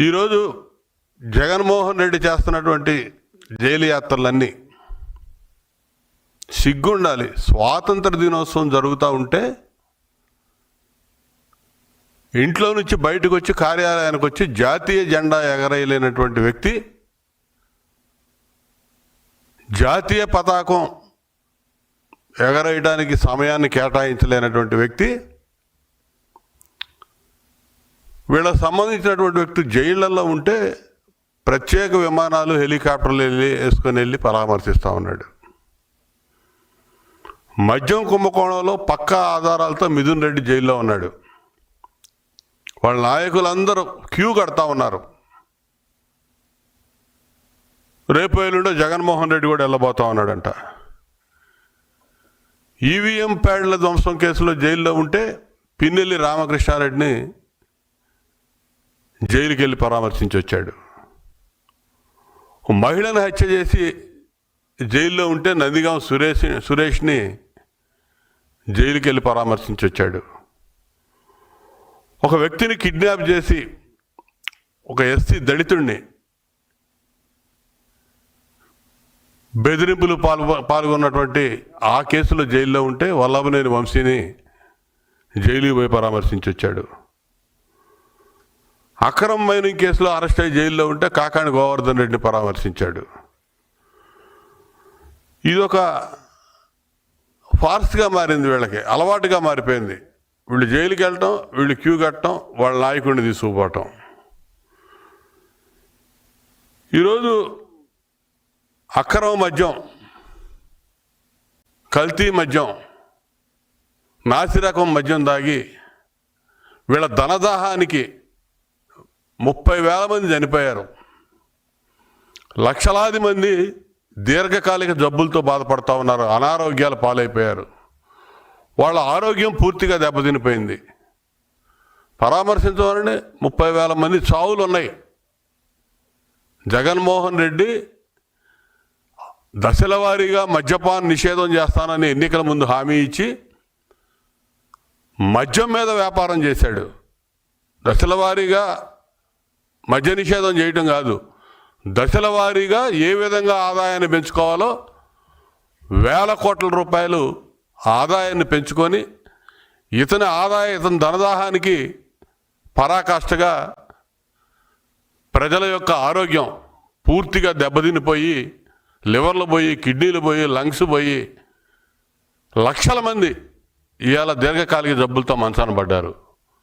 ఈరోజు జగన్మోహన్ రెడ్డి చేస్తున్నటువంటి జైలు యాత్రలన్నీ సిగ్గుండాలి. స్వాతంత్ర దినోత్సవం జరుగుతూ ఉంటే ఇంట్లో నుంచి బయటకు వచ్చి కార్యాలయానికి వచ్చి జాతీయ జెండా ఎగరేయలేనటువంటి వ్యక్తి, జాతీయ పతాకం ఎగరేయడానికి సమయాన్ని కేటాయించలేనటువంటి వ్యక్తి, వీళ్ళకి సంబంధించినటువంటి వ్యక్తి జైళ్లలో ఉంటే ప్రత్యేక విమానాలు హెలికాప్టర్లు వేసుకొని పరామర్శిస్తూ ఉన్నాడు. మద్యం కుంభకోణంలో పక్కా ఆధారాలతో మిథున్ రెడ్డి జైల్లో ఉన్నాడు. వాళ్ళ నాయకులందరూ క్యూ కడతా ఉన్నారు. రేపు ఎల్లుండో జగన్మోహన్ రెడ్డి కూడా వెళ్ళబోతా ఉన్నాడంట. ఈవీఎం ప్యాడ్ల ధ్వంసం కేసులో జైల్లో ఉంటే పిన్నెల్లి రామకృష్ణారెడ్డిని జైలుకి వెళ్ళి పరామర్శించి వచ్చాడు. మహిళను హత్య చేసి జైల్లో ఉంటే నందిగాం సురేష్ని జైలుకి వెళ్ళి పరామర్శించి వచ్చాడు. ఒక వ్యక్తిని కిడ్నాప్ చేసి ఒక ఎస్సీ దళితుడిని బెదిరింపులు పాల్గొన్నటువంటి ఆ కేసులో జైల్లో ఉంటే వల్లభనేని వంశీని జైలుకి పోయి పరామర్శించి వచ్చాడు. అక్రమ మైనింగ్ కేసులో అరెస్ట్ అయ్యి జైల్లో ఉంటే కాకాణి గోవర్ధన్ రెడ్డిని పరామర్శించాడు. ఇదొక ఫార్స్గా మారింది, వీళ్ళకి అలవాటుగా మారిపోయింది. వీళ్ళు జైలుకి వెళ్ళటం, వీళ్ళు క్యూ కట్టడం, వాళ్ళ నాయకుడిని తీసుకుపోవటం. ఈరోజు అక్రమ మద్యం, కల్తీ మద్యం, నాసిరకం మద్యం దాగి వీళ్ళ ధనదాహానికి 30,000 మంది చనిపోయారు. లక్షలాది మంది దీర్ఘకాలిక జబ్బులతో బాధపడుతూ ఉన్నారు, అనారోగ్యాల పాలైపోయారు. వాళ్ళ ఆరోగ్యం పూర్తిగా దెబ్బతినిపోయింది. పరామర్శించవాలని 30,000 మంది చావులు ఉన్నాయి. జగన్మోహన్ రెడ్డి దశల వారీగా మద్యపాన్ నిషేధం చేస్తానని ఎన్నికల ముందు హామీ ఇచ్చి మద్యం మీద వ్యాపారం చేశాడు. దశల వారీగా మద్య నిషేధం చేయటం కాదు, దశల వారీగా ఏ విధంగా ఆదాయాన్ని పెంచుకోవాలో వేల కోట్ల రూపాయలు ఆదాయాన్ని పెంచుకొని ఇతని ధనదాహానికి పరాకాష్ఠగా ప్రజల యొక్క ఆరోగ్యం పూర్తిగా దెబ్బతినిపోయి లివర్లు పోయి, కిడ్నీలు పోయి, లంగ్స్ పోయి లక్షల మంది ఇవాళ దీర్ఘకాలిక జబ్బులతో మంచాన పడ్డారు.